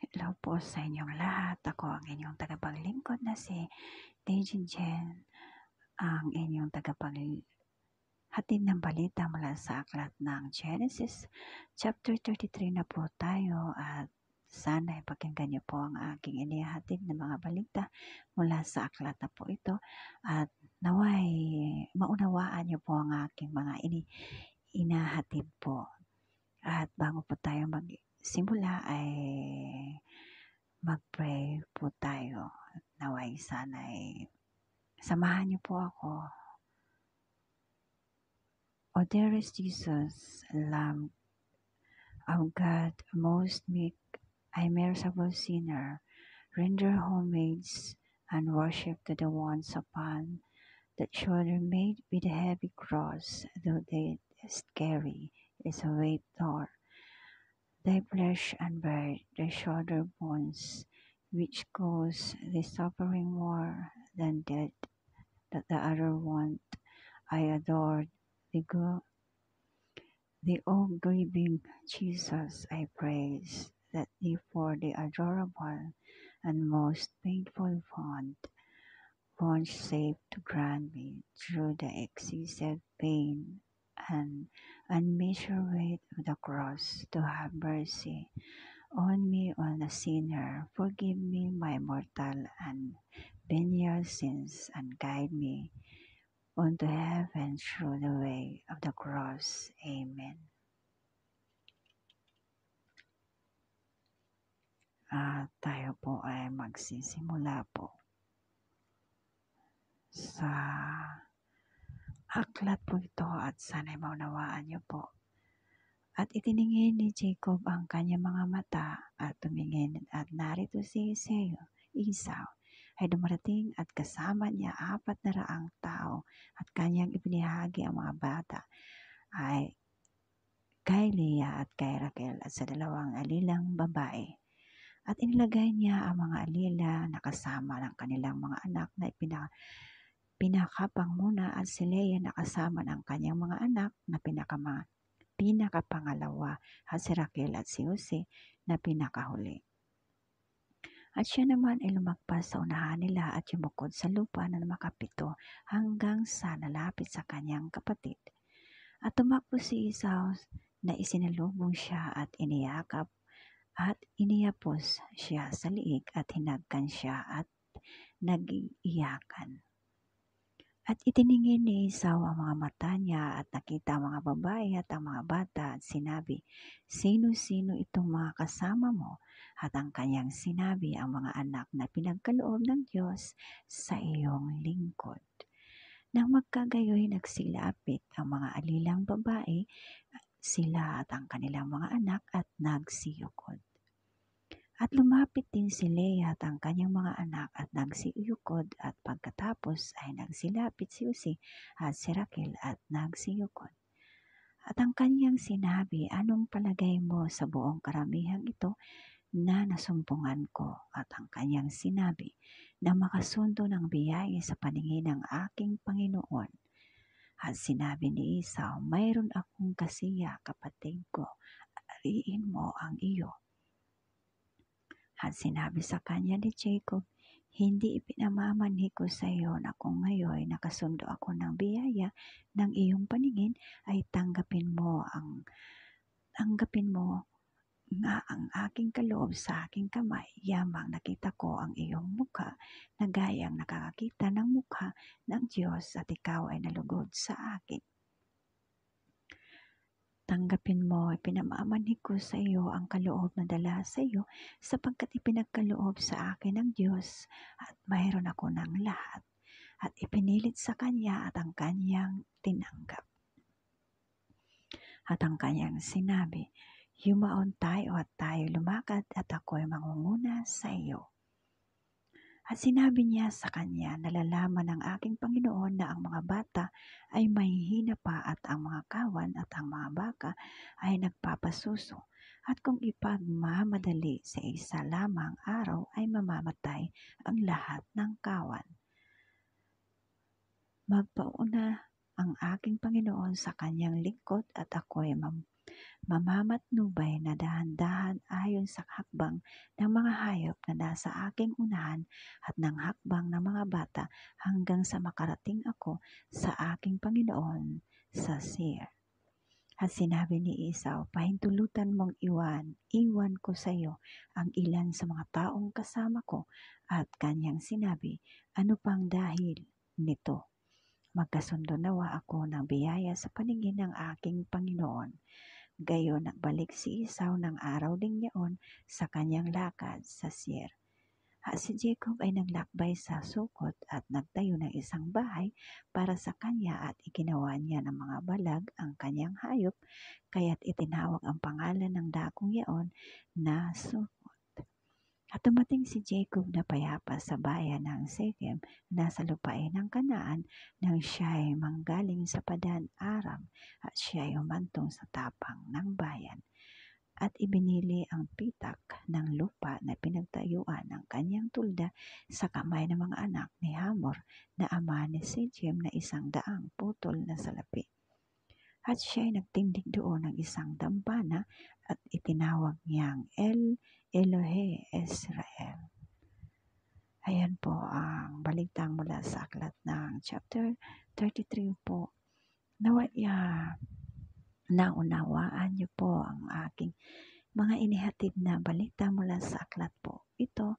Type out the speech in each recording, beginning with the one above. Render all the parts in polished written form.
Hello po sa inyong lahat. Ako ang inyong tagapaglingkod na si Deji Jen, ang inyong tagapaghatid ng balita mula sa aklat ng Genesis. Chapter 33 na po tayo at sana ipakinggan niyo po ang aking inihatid na mga balita mula sa aklat na po ito at naway maunawaan niyo po ang aking mga inahatid po. At bago po tayo magsimula ay mag-pray po tayo. Naway sana'y samahan niyo po ako. O dearest Jesus, Lamb of God, most meek, I merciful sinner, render homage and worship to the ones upon that shoulder made with a heavy cross, though they carry is a weight o'er thy flesh and bear the shoulder bones, which cause the suffering more than death, that the other want. I adored the all grieving Jesus I praise, that thee for the adorable and most painful vouchsafe to grant me through the excessive pain and unmeasured weight of the cross to have mercy on me, on a sinner. Forgive me my mortal and venial sins, and guide me unto heaven through the way of the cross. Amen. Tayo po ay magsisimula po sa aklat po ito at sana'y maunawaan niyo po. At itiningin ni Jacob ang kanyang mga mata at tumingin at narito si Esau ay dumarating at kasama niya 400 tao at kanyang ibinahagi ang mga bata ay kay Leah at kay Raquel at sa 2 alilang babae. At inilagay niya ang mga alila na kasama ng kanilang mga anak na pinakapang muna at si Leah na kasama ng kanyang mga anak na pinakapangalawa at si Raquel at si Jose na pinakahuli. At siya naman ay lumagpas sa unahan nila at yumukod sa lupa na makapito hanggang sa nalapit sa kanyang kapatid. At tumakbo si Esau na isinalubong siya at iniyakap at iniyapos siya sa liig at hinagkan siya at nag-iyakan. At itiningin ni Esau ang mga mata niya at nakita ang mga babae at ang mga bata at sinabi, sino-sino itong mga kasama mo? At ang kanyang sinabi, ang mga anak na pinagkaloob ng Diyos sa iyong lingkod. Nang magkagayoy nagsilapit ang mga alilang babae, sila at ang kanilang mga anak at nagsiyukod. At lumapit din si Leah at ang kanyang mga anak at nagsiyukod at pagkatapos ay nagsilapit si Jose at si Raquel at nagsiyukod. At ang kanyang sinabi, anong palagay mo sa buong karamihang ito na nasumpungan ko? At ang kanyang sinabi, na makasundo ng biyaya sa paningin ng aking Panginoon. At sinabi ni Esau, mayroon akong kasiya, kapatid ko, ariin mo ang iyo. At sinabi sa kanya ni Jacob, hindi ipinamamanhi ko sa iyo na kung ngayon nakasundo ako ng biyaya ng iyong paningin ay tanggapin mo nga ang aking kaloob sa aking kamay, yamang nakita ko ang iyong mukha na gayang nakakakita ng mukha ng Diyos at ikaw ay nalugod sa akin. Tanggapin mo, ipinamamanhig ko sa iyo ang kaloob na dala sa iyo sapagkat ipinagkaloob sa akin ng Diyos at mayroon ako ng lahat. At ipinilit sa kanya at ang kanyang tinanggap. At ang kanyang sinabi, yumaon tayo at tayo lumakad at ako'y mangunguna sa iyo. At sinabi niya sa kanya, nalalaman ng aking Panginoon na ang mga bata ay mahihina pa at ang mga kawan at ang mga baka ay nagpapasuso. At kung ipagmamadali sa isa lamang araw ay mamamatay ang lahat ng kawan. Magpauna ang aking Panginoon sa kanyang lingkod at ako'y mamamatnubay na dahan-dahan ayon sa hakbang ng mga hayop na nasa aking unahan at ng hakbang ng mga bata hanggang sa makarating ako sa aking Panginoon sa Seir. At sinabi ni Esau, pahintulutan mong iwan ko sa iyo ang ilan sa mga taong kasama ko. At kanyang sinabi, ano pang dahil nito? Magkasundo nawa ako ng biyaya sa paningin ng aking Panginoon. Gayon nagbalik si Esau ng araw ding yaon sa kanyang lakad sa Seir. At si Jacob ay naglakbay sa Sukot at nagtayo ng isang bahay para sa kanya at iginawa niya ng mga balag ang kanyang hayop, kaya't itinawag ang pangalan ng dakong yaon na Sukot. At dumating si Jacob na payapa sa bayan ng Shechem na sa lupain ng Kanaan nang siya'y manggaling sa Padan Aram at siya'y humantong sa tapang ng bayan. At ibinili ang pitak ng lupa na pinagtayuan ng kanyang tulda sa kamay ng mga anak ni Hamor na ama ni Shechem na 100 putol na salapi. At siya ay nagtindig doon ng isang dambana at itinawag niyang El Elohe Israel. Ayan po ang balitang mula sa aklat ng chapter 33 po. Naway naunawaan niyo po ang aking mga inihatid na balita mula sa aklat po ito,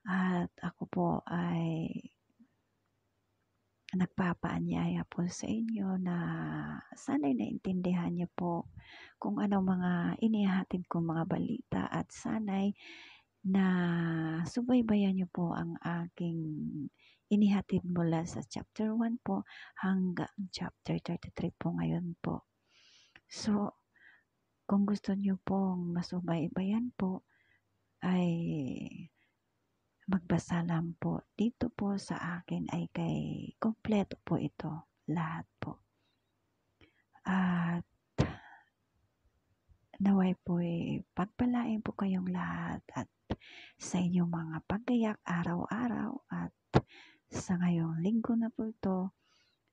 at ako po ay nagpapaanyaya po sa inyo na sana'y naintindihan niyo po kung ano mga inihatid kong mga balita at sana'y na subaybayan niyo po ang aking inihatid mula sa chapter 1 po hanggang chapter 33 po ngayon po. So, kung gusto niyo pong masubaybayan po, ay magbasa lang po. Dito po sa akin ay kay kompleto po ito. Lahat po. At naway po pagpalain po kayong lahat at sa inyong mga paggayak araw-araw at sa ngayong linggo na po ito,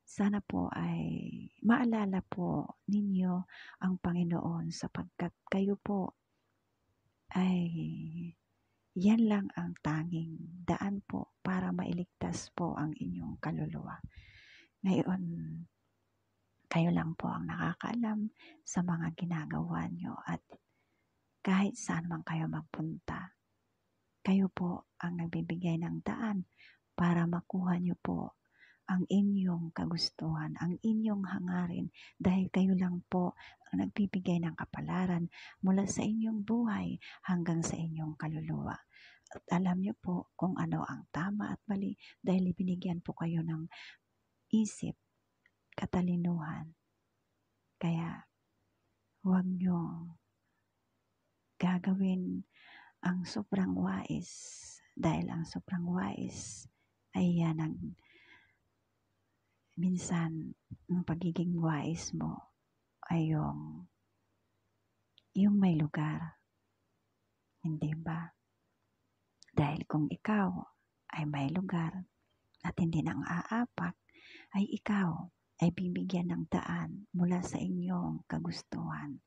sana po ay maalala po ninyo ang Panginoon sapagkat kayo po ay yan lang ang tanging daan po para mailigtas po ang inyong kaluluwa. Ngayon, kayo lang po ang nakakaalam sa mga ginagawa nyo at kahit saan man kayo magpunta, kayo po ang nagbibigay ng daan para makuha nyo po ang inyong kagustuhan, ang inyong hangarin dahil kayo lang po ang nagbibigay ng kapalaran mula sa inyong buhay hanggang sa inyong kaluluwa. At alam niyo po kung ano ang tama at mali dahil ibinigyan po kayo ng isip, katalinuhan. Kaya huwag niyo gagawin ang sobrang wais dahil ang sobrang wais ay yan ang minsan ang pagiging wais mo ay yung may lugar. Hindi ba? Dahil kung ikaw ay may lugar at hindi nang aapak, ay ikaw ay bibigyan ng daan mula sa inyong kagustuhan.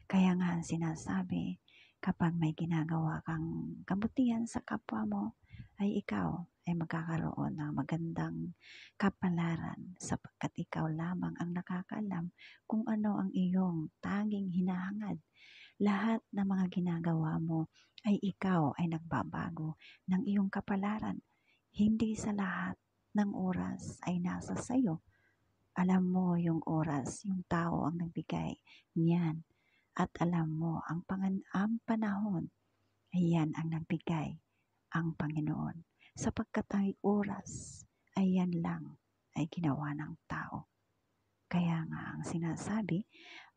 Kaya nga sinasabi, kapag may ginagawa kang kabutihan sa kapwa mo, ay ikaw ay magkakaroon ng magandang kapalaran sapagkat ikaw lamang ang nakakaalam kung ano ang iyong tanging hinahangad. Lahat ng mga ginagawa mo ay ikaw ay nagbabago ng iyong kapalaran. Hindi sa lahat ng oras ay nasa sayo. Alam mo yung oras, yung tao ang nagbigay niyan. At alam mo ang panahon ay yan ang nagbigay ang Panginoon. Sapagkat ang oras ay yan lang ay ginawa ng tao. Kaya nga ang sinasabi,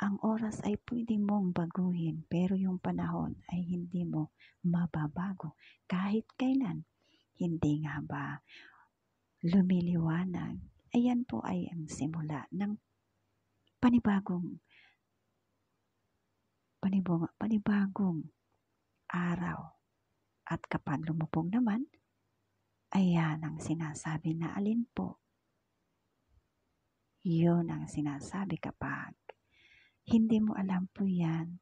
ang oras ay pwede mong baguhin pero yung panahon ay hindi mo mababago kahit kailan. Hindi nga ba lumiliwanag? Ayan po ay ang simula ng panibagong araw. At kapag lumubog naman, ayan ang sinasabi na alin po Yun ang sinasabi kapag hindi mo alam po yan,